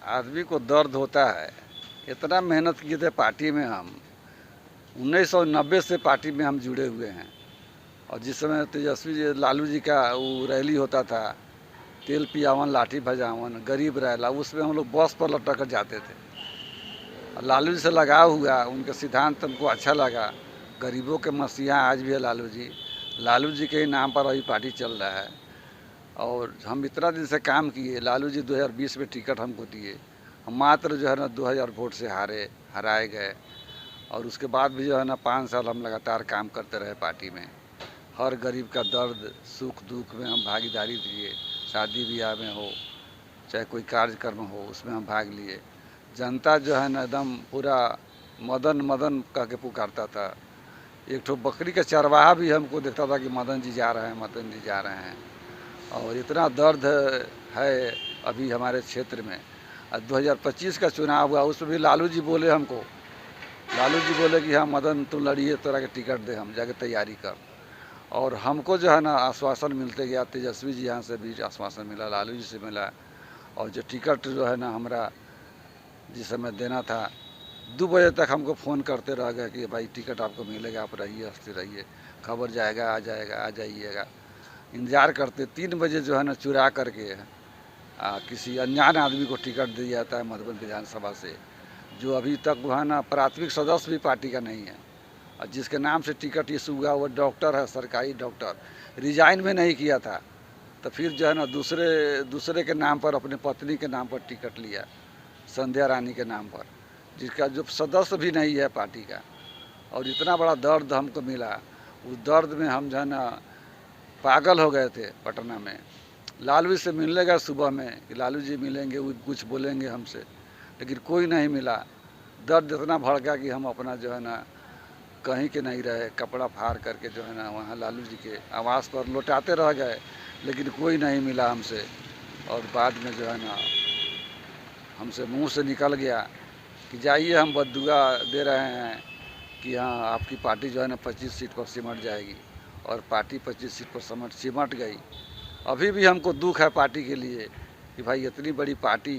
आदमी को दर्द होता है। इतना मेहनत किए थे पार्टी में हम, 1990 से पार्टी में हम जुड़े हुए हैं। और जिस समय तेजस्वी जी लालू जी का वो रैली होता था, तेल पियावन लाठी भजावन गरीब रैला, उसमें हम लोग बस पर लटक कर जाते थे। और लालू जी से लगाव हुआ, उनके सिद्धांत हमको अच्छा लगा। गरीबों के मसीहा आज भी है लालू जी। लालू जी के ही नाम पर अभी पार्टी चल रहा है। और हम इतना दिन से काम किए, लालू जी 2020 में टिकट हमको दिए, हम मात्र जो है ना 2000 वोट से हराए गए। और उसके बाद भी जो है ना 5 साल हम लगातार काम करते रहे पार्टी में। हर गरीब का दर्द सुख दुख में हम भागीदारी दिए। शादी ब्याह में हो चाहे कोई कार्यक्रम हो, उसमें हम भाग लिए। जनता जो है ना एकदम पूरा मदन मदन कह के पुकारता था। एक ठो बकरी का चरवाहा भी हमको देखता था कि मदन जी जा रहे हैं, मदन जी जा रहे हैं। और इतना दर्द है अभी हमारे क्षेत्र में। 2025 का चुनाव हुआ, उसमें भी लालू जी बोले हमको, लालू जी बोले कि हाँ मदन तुम लड़िए, तोरा के टिकट दे, हम जाके तैयारी कर। और हमको जो है ना आश्वासन मिलते गया, तेजस्वी जी यहाँ से भी आश्वासन मिला, लालू जी से मिला। और जो टिकट जो है ना हमारा जिस समय देना था, 2 बजे तक हमको फ़ोन करते रह गए कि भाई टिकट आपको मिलेगा, आप रहिए, हंसते रहिए, खबर जाएगा, आ जाएगा, आ जाइएगा। इंतज़ार करते, 3 बजे जो है ना चुरा करके किसी अनजान आदमी को टिकट दिया जाता है मधुबन विधानसभा से, जो अभी तक वो है ना प्राथमिक सदस्य भी पार्टी का नहीं है। और जिसके नाम से टिकट इशू हुआ वो डॉक्टर है, सरकारी डॉक्टर, रिजाइन में नहीं किया था। तो फिर जो है ना दूसरे के नाम पर, अपने पत्नी के नाम पर टिकट लिया, संध्या रानी के नाम पर, जिसका जो सदस्य भी नहीं है पार्टी का। और इतना बड़ा दर्द हमको मिला, उस दर्द में हम जो है ना पागल हो गए थे पटना में। लालू जी से मिलने गए सुबह में कि लालू जी मिलेंगे, वो कुछ बोलेंगे हमसे, लेकिन कोई नहीं मिला। दर्द इतना बढ़ गया कि हम अपना जो है ना कहीं के नहीं रहे, कपड़ा फाड़ करके जो है ना वहाँ लालू जी के आवास पर लौटाते रह गए, लेकिन कोई नहीं मिला हमसे। और बाद में जो है ना हमसे मुंह से निकल गया कि जाइए, हम बद्दुआ दे रहे हैं कि हाँ आपकी पार्टी जो है ना 25 सीट पर सिमट जाएगी। और पार्टी 25 सीट पर सिमट गई। अभी भी हमको दुख है पार्टी के लिए कि भाई इतनी बड़ी पार्टी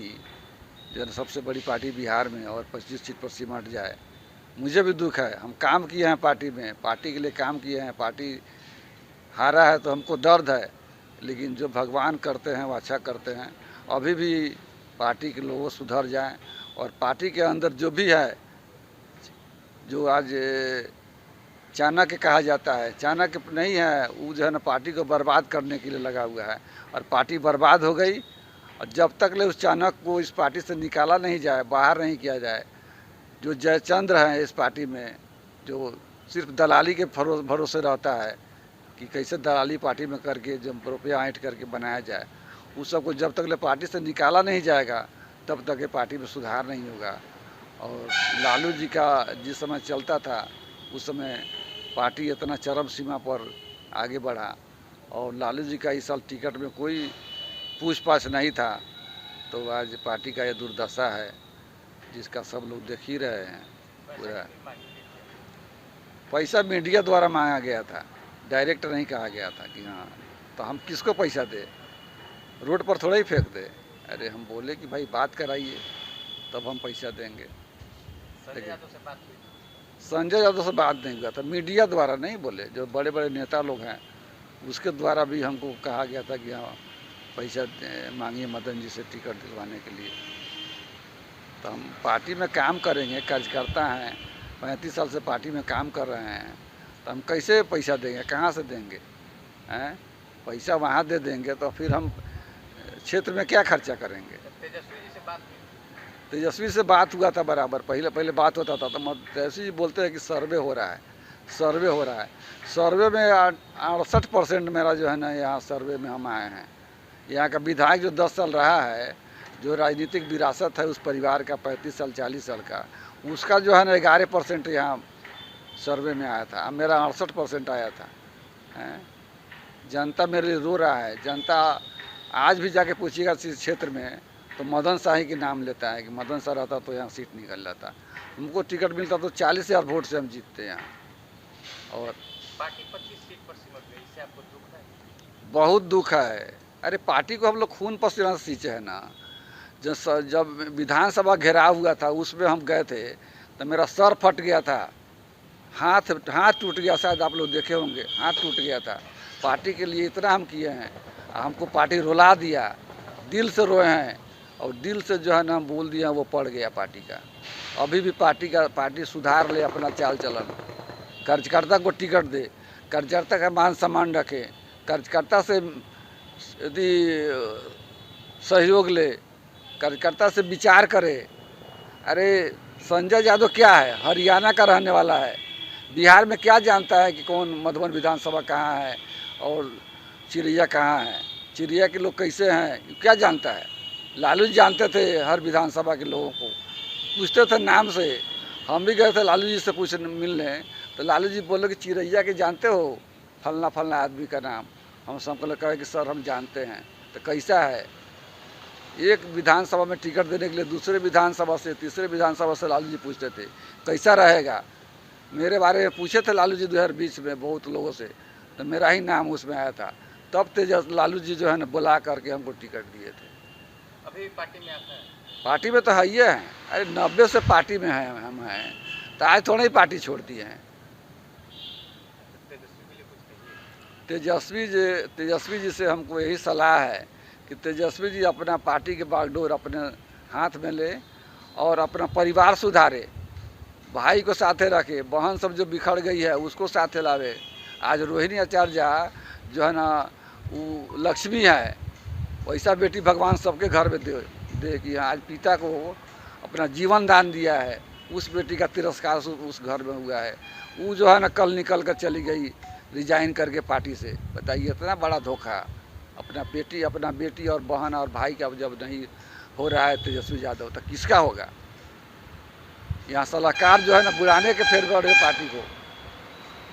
जो है सबसे बड़ी पार्टी बिहार में, और 25 सीट पर सिमट जाए। मुझे भी दुख है, हम काम किए हैं पार्टी में, पार्टी के लिए काम किए हैं, पार्टी हारा है तो हमको दर्द है, लेकिन जो भगवान करते हैं वो अच्छा करते हैं। अभी भी पार्टी के लोग सुधर जाएं, और पार्टी के अंदर जो भी है, जो आज चाणक्य कहा जाता है, चाणक्य नहीं है, वो जो है ना पार्टी को बर्बाद करने के लिए लगा हुआ है। और पार्टी बर्बाद हो गई। और जब तक ले उस चाणक्य को इस पार्टी से निकाला नहीं जाए, बाहर नहीं किया जाए, जो जयचंद्र हैं इस पार्टी में, जो सिर्फ दलाली के भरोसे रहता है कि कैसे दलाली पार्टी में करके जो रुपया ऐंठ करके बनाया जाए, उस सबको जब तक ले पार्टी से निकाला नहीं जाएगा तब तक ये पार्टी में सुधार नहीं होगा। और लालू जी का जिस समय चलता था, उस समय पार्टी इतना चरम सीमा पर आगे बढ़ा। और लालू जी का इस साल टिकट में कोई पूछ पाछ नहीं था, तो आज पार्टी का ये दुर्दशा है, जिसका सब लोग देख ही रहे हैं। पूरा पैसा मीडिया द्वारा मांगा गया था, डायरेक्ट नहीं कहा गया था कि हाँ, तो हम किसको पैसा दे, रोड पर थोड़ा ही फेंक दे। अरे हम बोले कि भाई बात कराइए तब हम पैसा देंगे। संजय यादव से बात नहीं हुआ था, मीडिया द्वारा नहीं बोले, जो बड़े बड़े नेता लोग हैं उसके द्वारा भी हमको कहा गया था कि हाँ पैसा मांगिए मदन जी से टिकट दिलवाने के लिए। तो हम पार्टी में काम करेंगे, कार्यकर्ता हैं, 35 साल से पार्टी में काम कर रहे हैं, तो हम कैसे पैसा देंगे, कहाँ से देंगे हैं? पैसा वहाँ दे देंगे तो फिर हम क्षेत्र में क्या खर्चा करेंगे। तेजस्वी से बात हुआ था बराबर, पहले बात होता था, तो तेजस्वी जी बोलते हैं कि सर्वे हो रहा है, सर्वे हो रहा है। सर्वे में 68% मेरा जो है ना यहाँ सर्वे में हम आए हैं। यहाँ का विधायक जो 10 साल रहा है, जो राजनीतिक विरासत है उस परिवार का 35 साल 40 साल का, उसका जो है ना 11% यहाँ सर्वे में आया था, मेरा 68% आया था। जनता मेरे लिए रो रहा है। जनता आज भी जाके पूछिएगा इस क्षेत्र में तो मदन शाही के नाम लेता है कि मदन शाह रहता तो यहाँ सीट निकल जाता, हमको टिकट मिलता तो 40,000 वोट से हम जीतते यहाँ। और पार्टी 25 सीट पर सिमट गई, इससे आपको दुख है? बहुत दुख है। अरे पार्टी को हम लोग खून पसीना से सींचे हैं ना, जब विधानसभा घेराव हुआ था उसमें हम गए थे तो मेरा सर फट गया था, हाथ टूट गया, शायद आप लोग देखे होंगे, हाथ टूट गया था। पार्टी के लिए इतना हम किए हैं, हमको पार्टी रुला दिया, दिल से रोए हैं और दिल से जो है ना हम बोल दिया वो पड़ गया पार्टी का। अभी भी पार्टी सुधार ले अपना चाल चलन, कार्यकर्ता को टिकट दे, कार्यकर्ता का मान सम्मान रखे, कार्यकर्ता से यदि सहयोग ले, कार्यकर्ता से विचार करे। अरे संजय यादव क्या है, हरियाणा का रहने वाला है, बिहार में क्या जानता है कि कौन मधुबन विधानसभा कहाँ है और चिड़िया कहाँ है, चिड़िया के लोग कैसे हैं क्या जानता है। लालू जी जानते थे हर विधानसभा के लोगों को, पूछते थे नाम से। हम भी गए थे लालू जी से पूछने मिलने, तो लालू जी बोले कि चिड़ैया के जानते हो, फलना फलना आदमी का नाम। हम सबको कहे कि सर हम जानते हैं। तो कैसा है, एक विधानसभा में टिकट देने के लिए दूसरे विधानसभा से तीसरे विधानसभा से लालू जी पूछते थे कैसा रहेगा। मेरे बारे में पूछे थे लालू जी 2020 में बहुत लोगों से, तो मेरा ही नाम उसमें आया था। तब लालू जी जो है ना बुला करके हमको टिकट दिए थे। अभी पार्टी में आता है? पार्टी में तो है ही है। अरे 90 से पार्टी में है हम हैं, तो आज थोड़ा ही पार्टी छोड़ दिए हैं। तेजस्वी जी से हमको यही सलाह है कि तेजस्वी जी अपना पार्टी के बागडोर अपने हाथ में ले और अपना परिवार सुधारे, भाई को साथे रखे, बहन सब जो बिखर गई है उसको साथे लावे। आज रोहिणी आचार्य जो है ना वो लक्ष्मी है, वैसा बेटी भगवान सबके घर में दे कि आज पिता को अपना जीवन दान दिया है, उस बेटी का तिरस्कार उस घर में हुआ है। वो जो है ना कल निकल कर चली गई रिजाइन करके पार्टी से। बताइए इतना बड़ा धोखा। अपना बेटी और बहन और भाई का जब नहीं हो रहा है तेजस्वी यादव, तो किसका होगा। यहाँ सलाहकार जो है ना बुलाने के फेर गए पार्टी को,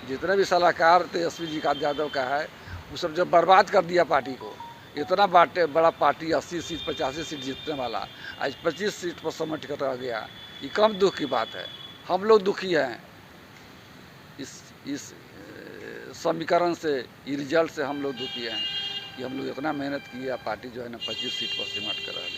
जितने भी सलाहकार तेजस्वी जी का यादव का है वो सब जब बर्बाद कर दिया पार्टी को। इतना बड़ा पार्टी 80 सीट 85 सीट जीतने वाला आज 25 सीट पर समझ कर रह गया, ये कम दुख की बात है। हम लोग दुखी हैं इस समीकरण से, ये रिजल्ट से हम लोग दुखी हैं कि हम लोग इतना मेहनत किया, पार्टी जो है ना 25 सीट पर सिमट कर रह गया।